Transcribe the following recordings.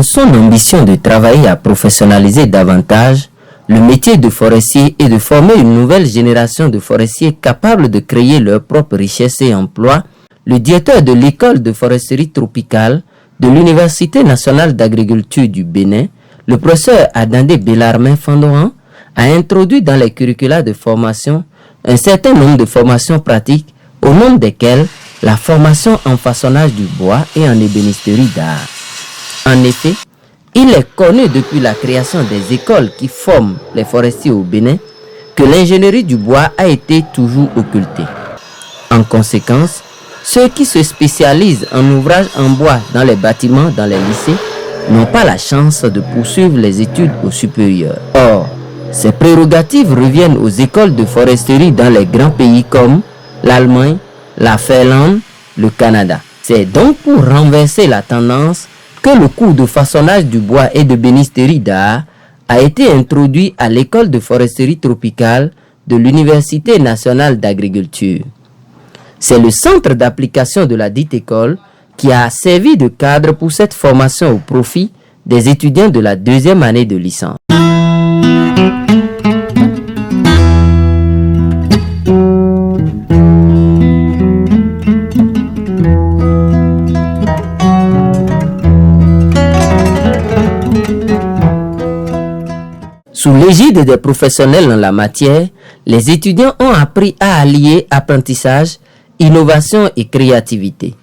Dans son ambition de travailler à professionnaliser davantage le métier de forestier et de former une nouvelle génération de forestiers capables de créer leur propre richesse et emploi, le directeur de l'école de foresterie tropicale de l'Université nationale d'agriculture du Bénin, le professeur Adandé Bellarmin Fandoran, a introduit dans les curricula de formation un certain nombre de formations pratiques, au nombre desquelles la formation en façonnage du bois et en ébénisterie d'art. En effet, il est connu depuis la création des écoles qui forment les forestiers au Bénin que l'ingénierie du bois a été toujours occultée. En conséquence, ceux qui se spécialisent en ouvrages en bois dans les bâtiments, dans les lycées, n'ont pas la chance de poursuivre les études au supérieur. Or, ces prérogatives reviennent aux écoles de foresterie dans les grands pays comme l'Allemagne, la Finlande, le Canada. C'est donc pour renverser la tendance que le cours de façonnage du bois et de bénisterie d'art a été introduit à l'école de foresterie tropicale de l'Université nationale d'agriculture. C'est le centre d'application de la dite école qui a servi de cadre pour cette formation au profit des étudiants de la deuxième année de licence. Sous l'égide des professionnels en la matière, les étudiants ont appris à allier apprentissage, innovation et créativité,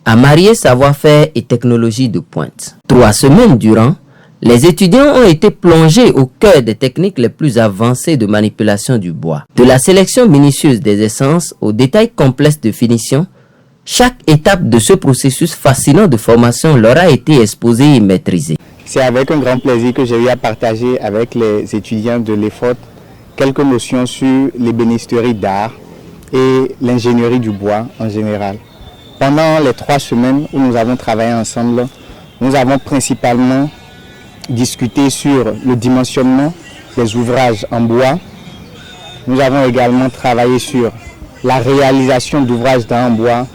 à marier savoir-faire et technologie de pointe. 3 semaines durant, les étudiants ont été plongés au cœur des techniques les plus avancées de manipulation du bois. De la sélection minutieuse des essences aux détails complexes de finition, chaque étape de ce processus fascinant de formation leur a été exposée et maîtrisée. C'est avec un grand plaisir que j'ai eu à partager avec les étudiants de l'EFOT quelques notions sur l'ébénisterie d'art et l'ingénierie du bois en général. Pendant les 3 semaines où nous avons travaillé ensemble, nous avons principalement discuté sur le dimensionnement des ouvrages en bois. Nous avons également travaillé sur la réalisation d'ouvrages d'art en bois.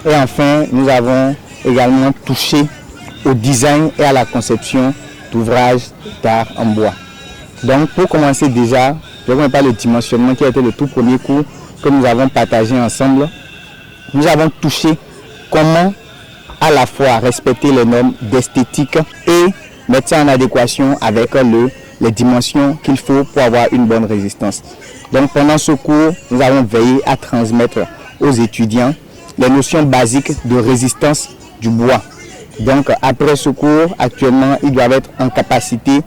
Et enfin, nous avons également touché au design et à la conception d'ouvrages d'art en bois. Donc pour commencer déjà, je vais parler du dimensionnement qui a été le tout premier cours que nous avons partagé ensemble. Nous avons touché comment à la fois respecter les normes d'esthétique et mettre ça en adéquation avec les dimensions qu'il faut pour avoir une bonne résistance. Donc pendant ce cours, nous avons veillé à transmettre aux étudiants les notions basiques de résistance du bois. Donc après ce cours, actuellement, ils doivent être en capacité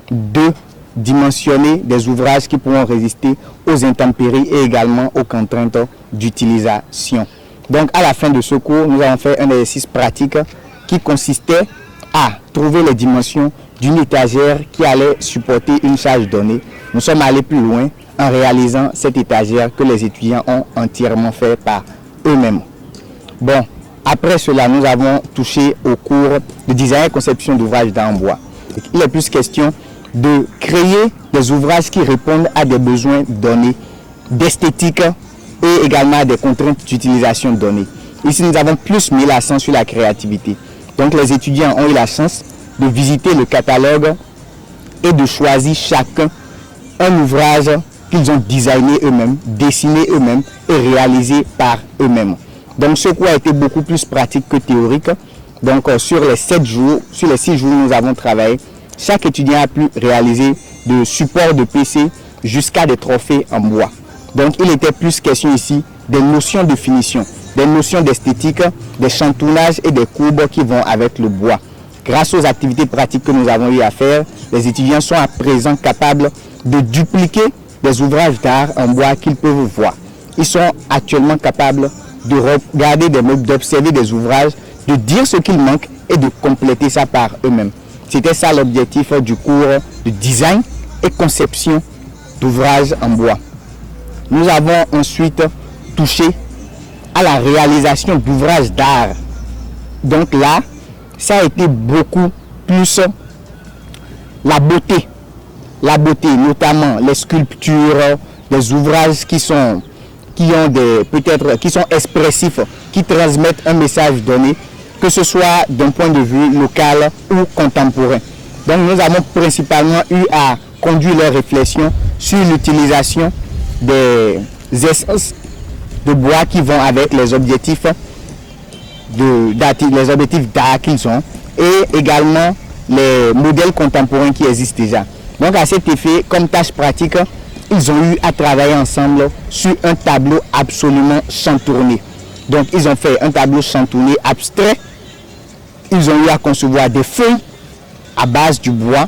de dimensionner des ouvrages qui pourront résister aux intempéries et également aux contraintes d'utilisation. Donc à la fin de ce cours, nous avons fait un exercice pratique qui consistait à trouver les dimensions d'une étagère qui allait supporter une charge donnée. Nous sommes allés plus loin en réalisant cette étagère que les étudiants ont entièrement fait par eux-mêmes. Bon, après cela, nous avons touché au cours de design et conception d'ouvrages d'art en bois. Il est plus question de créer des ouvrages qui répondent à des besoins donnés, d'esthétique et également à des contraintes d'utilisation données. Ici, nous avons plus mis l'accent sur la créativité. Donc, les étudiants ont eu la chance de visiter le catalogue et de choisir chacun un ouvrage qu'ils ont designé eux-mêmes, dessiné eux-mêmes et réalisé par eux-mêmes. Donc, ce cours a été beaucoup plus pratique que théorique. Donc, sur les 6 jours, nous avons travaillé. Chaque étudiant a pu réaliser de supports de PC jusqu'à des trophées en bois. Donc, il était plus question ici des notions de finition, des notions d'esthétique, des chantournages et des courbes qui vont avec le bois. Grâce aux activités pratiques que nous avons eu à faire, les étudiants sont à présent capables de dupliquer des ouvrages d'art en bois qu'ils peuvent voir. Ils sont actuellement capables de regarder des meubles, d'observer des ouvrages, de dire ce qu'il manque et de compléter ça par eux-mêmes. C'était ça l'objectif du cours de design et conception d'ouvrages en bois. Nous avons ensuite touché à la réalisation d'ouvrages d'art. Donc là, ça a été beaucoup plus la beauté, notamment les sculptures, les ouvrages qui sont expressifs, qui transmettent un message donné, que ce soit d'un point de vue local ou contemporain. Donc nous avons principalement eu à conduire les réflexions sur l'utilisation des essences de bois qui vont avec les objectifs d'art qu'ils ont et également les modèles contemporains qui existent déjà. Donc à cet effet, comme tâche pratique, ils ont eu à travailler ensemble sur un tableau absolument chantourné. Donc ils ont fait un tableau chantourné abstrait. Ils ont eu à concevoir des feuilles à base du bois.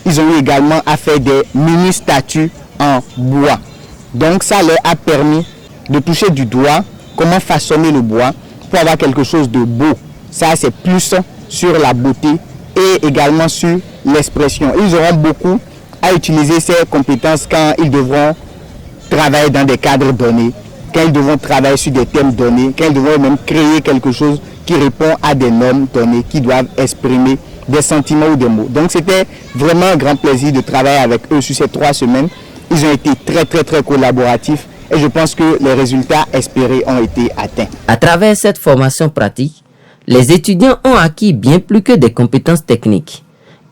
Ils ont eu également à faire des mini-statues en bois. Donc ça leur a permis de toucher du doigt comment façonner le bois pour avoir quelque chose de beau. Ça c'est plus sur la beauté et également sur l'expression. Ils auront beaucoup à utiliser ces compétences quand ils devront travailler dans des cadres donnés, quand ils devront travailler sur des thèmes donnés, quand ils devront même créer quelque chose qui répond à des normes données, qui doivent exprimer des sentiments ou des mots. Donc c'était vraiment un grand plaisir de travailler avec eux sur ces 3 semaines. Ils ont été très collaboratifs et je pense que les résultats espérés ont été atteints. À travers cette formation pratique, les étudiants ont acquis bien plus que des compétences techniques.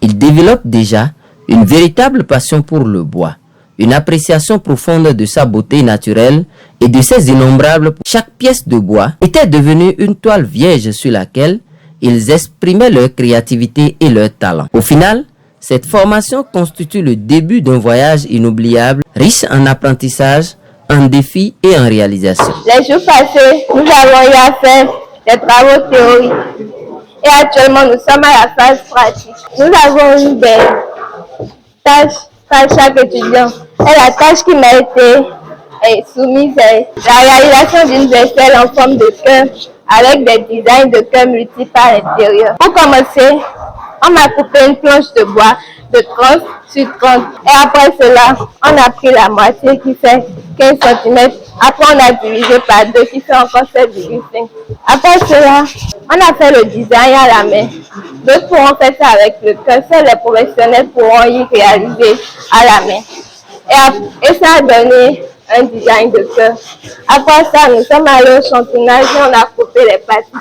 Ils développent déjà une véritable passion pour le bois, une appréciation profonde de sa beauté naturelle et de ses innombrables. Chaque pièce de bois était devenue une toile vierge sur laquelle ils exprimaient leur créativité et leur talent. Au final, cette formation constitue le début d'un voyage inoubliable, riche en apprentissage, en défis et en réalisation. Les jours passés, nous avons eu à faire des travaux théoriques et actuellement nous sommes à la phase pratique. Nous avons eu des tâches par chaque étudiant et la tâche qui m'a été soumise est la réalisation d'une vaisselle en forme de cœur avec des designs de cœur multiples à l'intérieur. Pour commencer, on m'a coupé une planche de bois de 30 sur 30 et après cela, on a pris la moitié qui fait 15 cm. Après, on a divisé par 2 qui fait encore 7,5. Après cela, on a fait le design à la main. D'autres pourront faire ça avec le cœur. Seuls les professionnels pourront y réaliser à la main. Et ça a donné un design de cœur. Après ça, nous sommes allés au chantinage et on a coupé les parties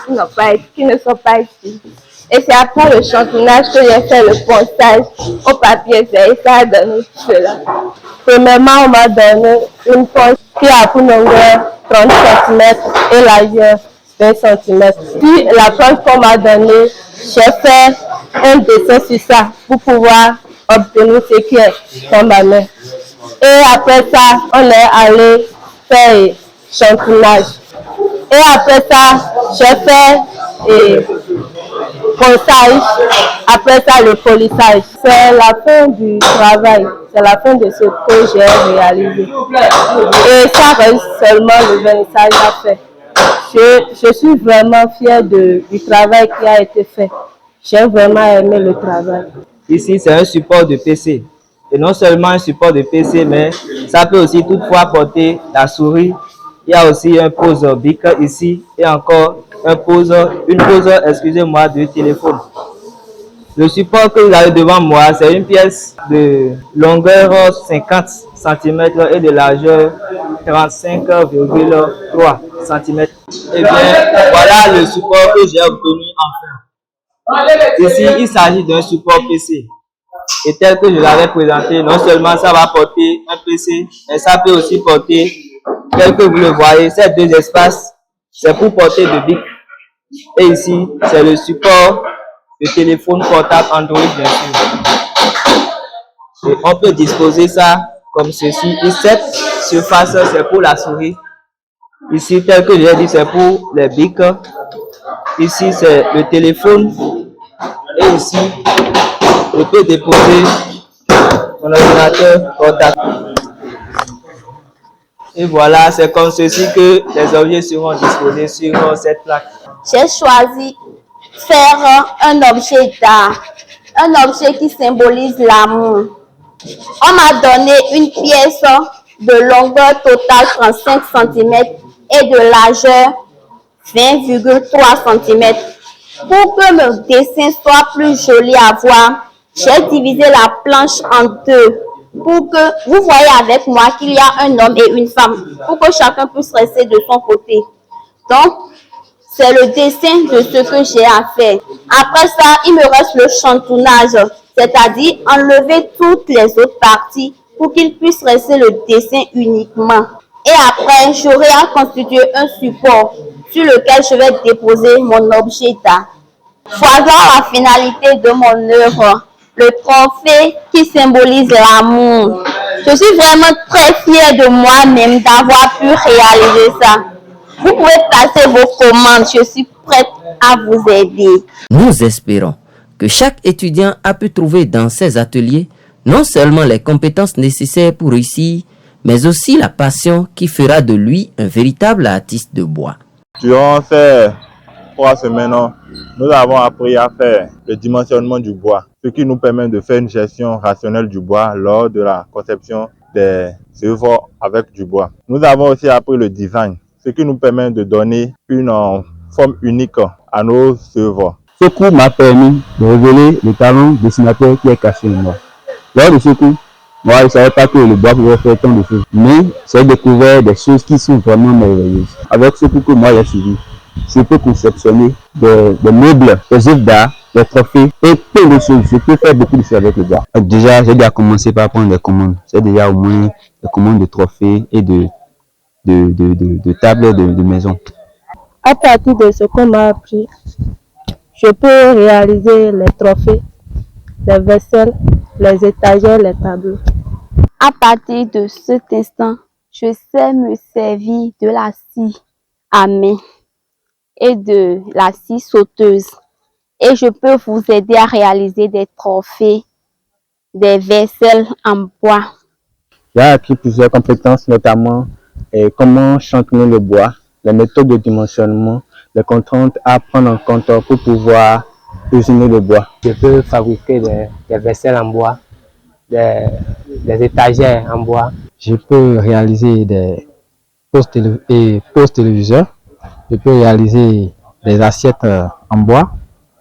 qui ne sont pas utiles. Et c'est après le chantinage que j'ai fait le ponçage au papier vert et ça a donné cela. Premièrement, on m'a donné une ponce qui a pour longueur 30 cm et largeur 20 cm. Puis la ponce qu'on m'a donnée, j'ai fait un dessin sur ça pour pouvoir obtenir ce qui est dans ma main. Et après ça, on est allé faire chantinage. Et après ça, j'ai fait ponçage, après ça le polissage. C'est la fin du travail, c'est la fin de ce que j'ai réalisé. Et ça reste seulement le vernissage à faire. Je suis vraiment fière du travail qui a été fait. J'ai vraiment aimé le travail. Ici, c'est un support de PC. Et non seulement un support de PC, mais ça peut aussi toutefois porter la souris. Il y a aussi un pose BIC ici et encore une pose, excusez-moi, de téléphone. Le support que vous avez devant moi, c'est une pièce de longueur 50 cm et de largeur 35,3 cm. Et bien, voilà le support que j'ai obtenu enfin. Ici, il s'agit d'un support PC. Et tel que je l'avais présenté, non seulement ça va porter un PC, mais ça peut aussi porter, tel que vous le voyez, ces 2 espaces, c'est pour porter de BIC. Et ici, c'est le support de téléphone portable Android, bien sûr. Et on peut disposer ça comme ceci. Et cette surface, c'est pour la souris. Ici, tel que j'ai dit, c'est pour les BIC. Ici, c'est le téléphone. Et ici, je peux déposer mon ordinateur portable. Et voilà, c'est comme ceci que les objets seront disposés sur cette plaque. J'ai choisi faire un objet d'art, un objet qui symbolise l'amour. On m'a donné une pièce de longueur totale 35 cm et de largeur 20,3 cm. Pour que le dessin soit plus joli à voir, j'ai divisé la planche en 2 pour que vous voyez avec moi qu'il y a un homme et une femme, pour que chacun puisse rester de son côté. Donc, c'est le dessin de ce que j'ai à faire. Après ça, il me reste le chantournage, c'est-à-dire enlever toutes les autres parties pour qu'il puisse rester le dessin uniquement. Et après, j'aurai à constituer un support sur lequel je vais déposer mon objet d'art. Voilà la finalité de mon œuvre, le trophée qui symbolise l'amour. Je suis vraiment très fière de moi-même d'avoir pu réaliser ça. Vous pouvez passer vos commandes, je suis prête à vous aider. Nous espérons que chaque étudiant a pu trouver dans ces ateliers non seulement les compétences nécessaires pour réussir, mais aussi la passion qui fera de lui un véritable artiste de bois. Durant ces 3 semaines, nous avons appris à faire le dimensionnement du bois, ce qui nous permet de faire une gestion rationnelle du bois lors de la conception des œuvres avec du bois. Nous avons aussi appris le design, ce qui nous permet de donner une forme unique à nos œuvres. Ce cours m'a permis de révéler le talent dessinateur qui est caché en moi. Lors de ce cours, moi je ne savais pas que le bois pouvait faire tant de choses, mais j'ai découvert des choses qui sont vraiment merveilleuses. Avec ce cours que moi j'ai suivi, je peux conceptionner des meubles, des œuvres d'art, des trophées et plein de choses. Je peux faire beaucoup de choses avec le bois. Déjà, j'ai déjà commencé par prendre des commandes. J'ai déjà au moins des commandes de trophées et de tables de maison. À partir de ce qu'on m'a appris, je peux réaliser les trophées, les vaisselles, les étagères, les tableaux. À partir de cet instant, je sais me servir de la scie à main et de la scie sauteuse. Et je peux vous aider à réaliser des trophées, des vaisselles en bois. J'ai acquis plusieurs compétences, notamment comment chantonner le bois, les méthodes de dimensionnement, les contraintes à prendre en compte pour pouvoir usiner le bois. Je peux fabriquer des vaisselles en bois, des étagères en bois. Je peux réaliser des postes téléviseurs. Je peux réaliser des assiettes en bois.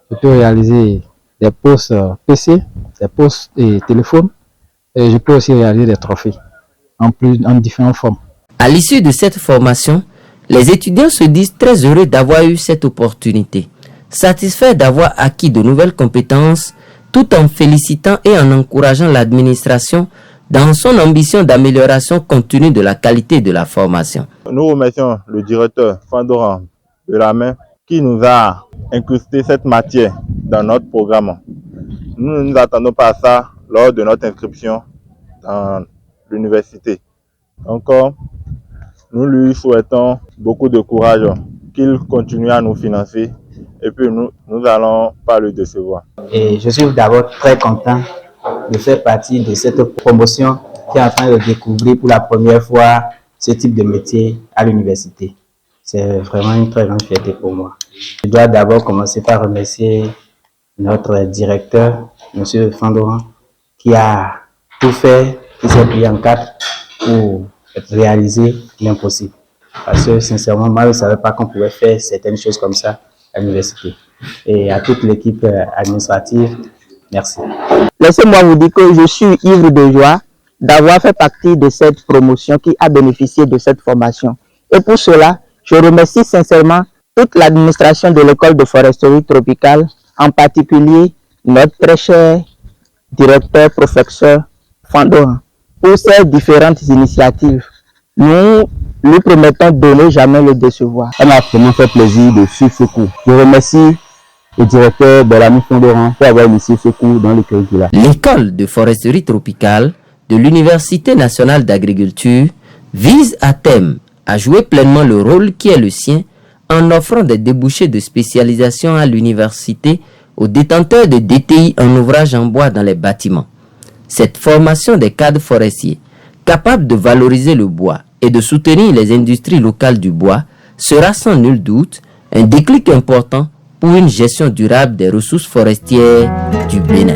Je peux réaliser des postes PC, des postes et téléphones. Et je peux aussi réaliser des trophées en différentes formes. À l'issue de cette formation, les étudiants se disent très heureux d'avoir eu cette opportunité, satisfaits d'avoir acquis de nouvelles compétences, tout en félicitant et en encourageant l'administration dans son ambition d'amélioration continue de la qualité de la formation. Nous remercions le directeur Fandoran de la main qui nous a incrusté cette matière dans notre programme. Nous ne nous attendons pas à ça lors de notre inscription dans l'université. Encore, nous lui souhaitons beaucoup de courage, qu'il continue à nous financer et puis nous n'allons pas le décevoir. Et je suis d'abord très content de faire partie de cette promotion qui est en train de découvrir pour la première fois ce type de métier à l'université. C'est vraiment une très grande fierté pour moi. Je dois d'abord commencer par remercier notre directeur, M. Fandoran, qui a tout fait, qui s'est plié en quatre pour réaliser l'impossible. Parce que sincèrement, moi je ne savais pas qu'on pouvait faire certaines choses comme ça à l'université. Et à toute l'équipe administrative, merci. Laissez-moi vous dire que je suis ivre de joie d'avoir fait partie de cette promotion qui a bénéficié de cette formation. Et pour cela, je remercie sincèrement toute l'administration de l'école de foresterie tropicale, en particulier notre très cher directeur, professeur Fandoran, pour ces différentes initiatives. Nous lui promettons de ne jamais le décevoir. Ça m'a vraiment fait plaisir de suivre ce cours. Je remercie le directeur Bellamy Fandoran pour avoir initié ce cours dans le curriculum. L'école de foresterie tropicale de l'Université nationale d'agriculture vise à terme à jouer pleinement le rôle qui est le sien en offrant des débouchés de spécialisation à l'université aux détenteurs de DTI en ouvrage en bois dans les bâtiments. Cette formation des cadres forestiers, capables de valoriser le bois et de soutenir les industries locales du bois, sera sans nul doute un déclic important pour une gestion durable des ressources forestières du Bénin.